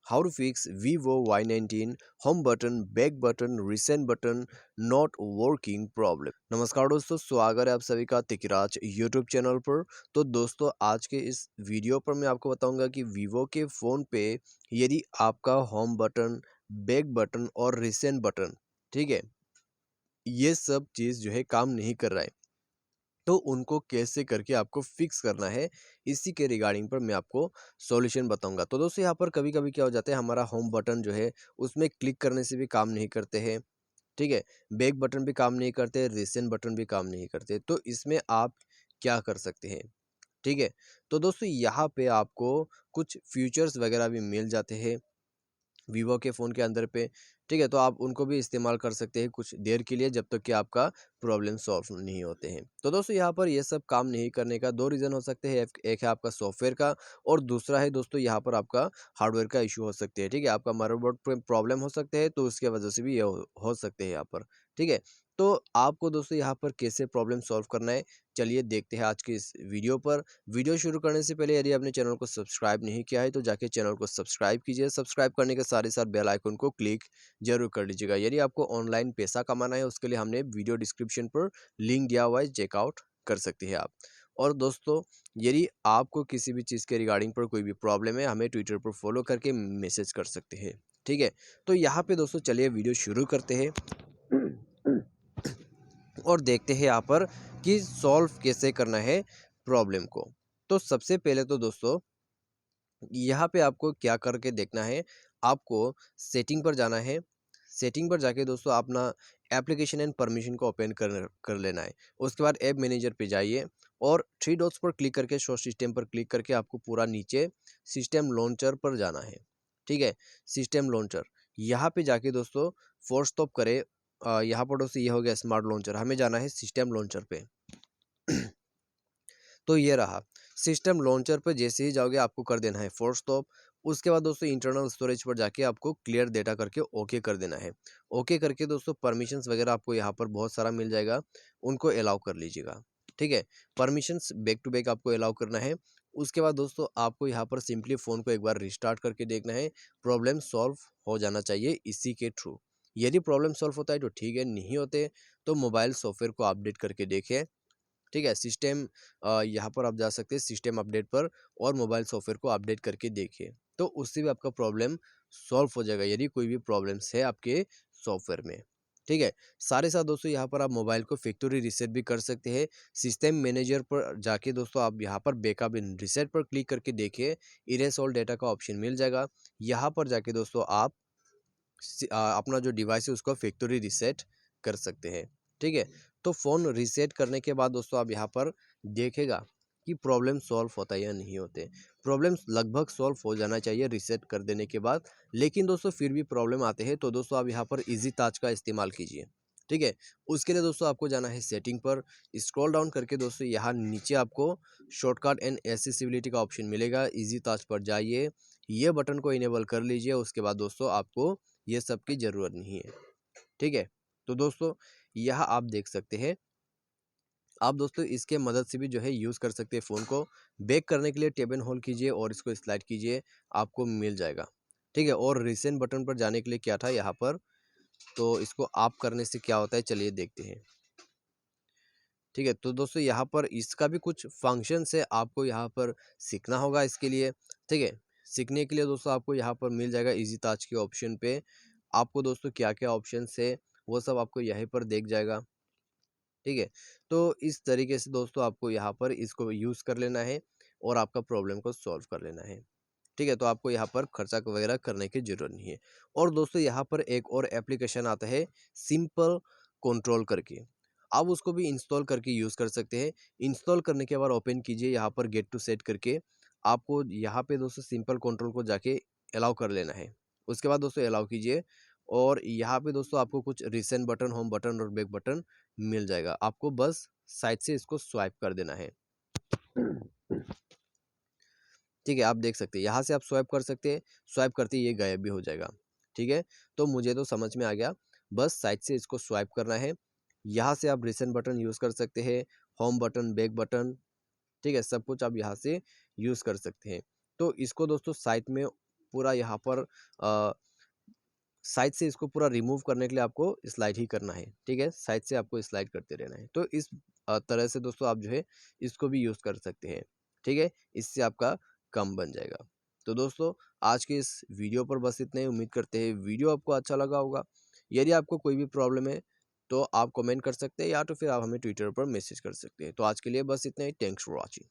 How to fix Vivo Y19 home button, back button, recent button not working problem. नमस्कार दोस्तों, स्वागत है आप सभी का तिकराज यूट्यूब चैनल पर। तो दोस्तों, आज के इस वीडियो पर मैं आपको बताऊंगा कि Vivo के फ़ोन पे यदि आपका होम बटन, बैक बटन और रिसेंट बटन, ठीक है, ये सब चीज़ जो है काम नहीं कर रहा है, तो उनको कैसे करके आपको फिक्स करना है, इसी के रिगार्डिंग पर मैं आपको सॉल्यूशन बताऊंगा। तो दोस्तों, यहाँ पर कभी कभी क्या हो जाता है, हमारा होम बटन जो है उसमें क्लिक करने से भी काम नहीं करते हैं, ठीक है, बैक बटन भी काम नहीं करते, रिसेंट बटन भी काम नहीं करते। तो इसमें आप क्या कर सकते हैं, ठीक है। तो दोस्तों, यहाँ पे आपको कुछ फीचर्स वगैरह भी मिल जाते हैं वीवो के फ़ोन के अंदर पे, ठीक है। तो आप उनको भी इस्तेमाल कर सकते हैं कुछ देर के लिए, जब तक कि आपका प्रॉब्लम सॉल्व नहीं होते हैं। तो दोस्तों, यहाँ पर ये सब काम नहीं करने का 2 रीज़न हो सकते हैं। एक है आपका सॉफ्टवेयर का, और दूसरा है दोस्तों यहाँ पर आपका हार्डवेयर का इश्यू हो सकते हैं, ठीक है। आपका मदरबोर्ड पे प्रॉब्लम हो सकते हैं, तो उसकी वजह से भी ये हो सकते हैं यहाँ पर, ठीक है। तो आपको दोस्तों यहाँ पर कैसे प्रॉब्लम सॉल्व करना है, चलिए देखते हैं आज की इस वीडियो पर। वीडियो शुरू करने से पहले यदि आपने चैनल को सब्सक्राइब नहीं किया है, तो जाके चैनल को सब्सक्राइब कीजिए। सब्सक्राइब करने के साथ ही साथ बेल आइकन को क्लिक जरूर कर लीजिएगा। यदि आपको ऑनलाइन पैसा कमाना है, उसके लिए हमने वीडियो डिस्क्रिप्शन पर लिंक दिया हुआ है, चेकआउट कर सकते हैं आप। और दोस्तों, यदि आपको किसी भी चीज़ के रिगार्डिंग पर कोई भी प्रॉब्लम है, हमें ट्विटर पर फॉलो करके मैसेज कर सकते हैं, ठीक है। तो यहाँ पे दोस्तों, चलिए वीडियो शुरू करते हैं और देखते हैं यहाँ पर कि सॉल्व कैसे करना है प्रॉब्लम को। तो सबसे पहले तो दोस्तों, यहाँ पे आपको क्या करके देखना है, आपको सेटिंग पर जाना है। सेटिंग पर जाके दोस्तों अपना एप्लीकेशन एंड परमिशन को ओपन कर लेना है। उसके बाद ऐप मैनेजर पे जाइए और 3 डॉट्स पर क्लिक करके शो सिस्टम पर क्लिक करके आपको पूरा नीचे सिस्टम लॉन्चर पर जाना है, ठीक है। सिस्टम लॉन्चर यहाँ पे जाके दोस्तों फोर्स स्टॉप करें। यहाँ पर दोस्तों ये हो गया स्मार्ट लॉन्चर, हमें जाना है सिस्टम लॉन्चर पे। तो ये रहा सिस्टम लॉन्चर पर, जैसे ही जाओगे आपको कर देना है फोर्स स्टॉप। उसके बाद दोस्तों इंटरनल स्टोरेज पर जाके आपको क्लियर डेटा करके ओके कर देना है। ओके करके दोस्तों परमिशंस वगैरह आपको यहाँ पर बहुत सारा मिल जाएगा, उनको अलाउ कर लीजिएगा, ठीक है। परमिशंस बैक टू बैक आपको अलाउ करना है। उसके बाद दोस्तों आपको यहाँ पर सिंपली फ़ोन को एक बार रिस्टार्ट करके देखना है, प्रॉब्लम सॉल्व हो जाना चाहिए इसी के थ्रू। यदि प्रॉब्लम सॉल्व होता है तो ठीक है, नहीं होते तो मोबाइल सॉफ्टवेयर को अपडेट करके देखें, ठीक है। सिस्टम यहाँ पर आप जा सकते हैं सिस्टम अपडेट पर, और मोबाइल सॉफ्टवेयर को अपडेट करके देखिए, तो उससे भी आपका प्रॉब्लम सॉल्व हो जाएगा यदि कोई भी प्रॉब्लम्स है आपके सॉफ्टवेयर में, ठीक है। सारे साथ दोस्तों यहाँ पर आप मोबाइल को फैक्ट्री रीसेट भी कर सकते हैं। सिस्टम मैनेजर पर जाके दोस्तों आप यहाँ पर बैकअप इन रीसेट पर क्लिक करके देखिए, इरेज ऑल डेटा का ऑप्शन मिल जाएगा। यहाँ पर जाके दोस्तों आप अपना जो डिवाइस है उसको फैक्ट्री रीसेट कर सकते हैं, ठीक है। तो फ़ोन रीसेट करने के बाद दोस्तों आप यहाँ पर देखेगा कि प्रॉब्लम सॉल्व होता है या नहीं होते। प्रॉब्लम्स लगभग सॉल्व हो जाना चाहिए रीसेट कर देने के बाद, लेकिन दोस्तों फिर भी प्रॉब्लम आते हैं, तो दोस्तों आप यहाँ पर इजी टच का इस्तेमाल कीजिए, ठीक है। उसके लिए दोस्तों आपको जाना है सेटिंग पर, स्क्रॉल डाउन करके दोस्तों यहाँ नीचे आपको शॉर्टकट एंड एसेसिबिलिटी का ऑप्शन मिलेगा, इजी टच पर जाइए, ये बटन को इनेबल कर लीजिए। उसके बाद दोस्तों आपको ये सब की ज़रूरत नहीं है, ठीक है। तो दोस्तों यहाँ आप देख सकते हैं, आप दोस्तों इसके मदद से भी जो है यूज़ कर सकते हैं फ़ोन को। बैक करने के लिए टैब एंड होल्ड कीजिए और इसको स्लाइड कीजिए, आपको मिल जाएगा, ठीक है। और रिसेंट बटन पर जाने के लिए क्या था यहाँ पर, तो इसको आप करने से क्या होता है, चलिए देखते हैं, ठीक है। तो दोस्तों यहाँ पर इसका भी कुछ फंक्शंस है, आपको यहाँ पर सीखना होगा इसके लिए, ठीक है। सीखने के लिए दोस्तों आपको यहाँ पर मिल जाएगा इजी टच के ऑप्शन पे। आपको दोस्तों क्या क्या ऑप्शंस है वो सब आपको यहीं पर देख जाएगा, ठीक है। तो इस तरीके से दोस्तों आपको यहाँ पर इसको यूज़ कर लेना है और आपका प्रॉब्लम को सॉल्व कर लेना है, ठीक है। तो आपको यहाँ पर खर्चा वगैरह करने की ज़रूरत नहीं है। और दोस्तों यहाँ पर एक और एप्लीकेशन आता है सिंपल कंट्रोल करके, आप उसको भी इंस्टॉल करके यूज़ कर सकते हैं। इंस्टॉल करने के बाद ओपन कीजिए यहाँ पर गेट टू सेट करके, आपको यहाँ पे दोस्तों सिंपल कंट्रोल को जाके अलाउ कर लेना है। उसके बाद दोस्तों अलाउ कीजिए, और यहाँ पे दोस्तों आपको कुछ रिसेंट बटन, होम बटन और बैक बटन मिल जाएगा। आपको बस साइड से इसको स्वाइप कर देना है, ठीक है। आप देख सकते हैं यहाँ से आप स्वाइप कर सकते हैं, स्वाइप करते ही ये गायब भी हो जाएगा, ठीक है। तो मुझे तो समझ में आ गया, बस साइड से इसको स्वाइप करना है। यहाँ से आप रिसेंट बटन यूज़ कर सकते हैं, होम बटन, बैक बटन, ठीक है, सब कुछ आप यहाँ से यूज़ कर सकते हैं। तो इसको दोस्तों साइड में पूरा यहाँ पर साइड से इसको पूरा रिमूव करने के लिए आपको स्लाइड ही करना है, ठीक है। साइड से आपको स्लाइड करते रहना है। तो इस तरह से दोस्तों आप जो है इसको भी यूज़ कर सकते हैं, ठीक है। इससे आपका कम बन जाएगा। तो दोस्तों आज के इस वीडियो पर बस इतना ही। उम्मीद करते हैं वीडियो आपको अच्छा लगा होगा। यदि आपको कोई भी प्रॉब्लम है तो आप कमेंट कर सकते हैं या तो फिर आप हमें ट्विटर पर मैसेज कर सकते हैं। तो आज के लिए बस इतना ही। Thanks for watching.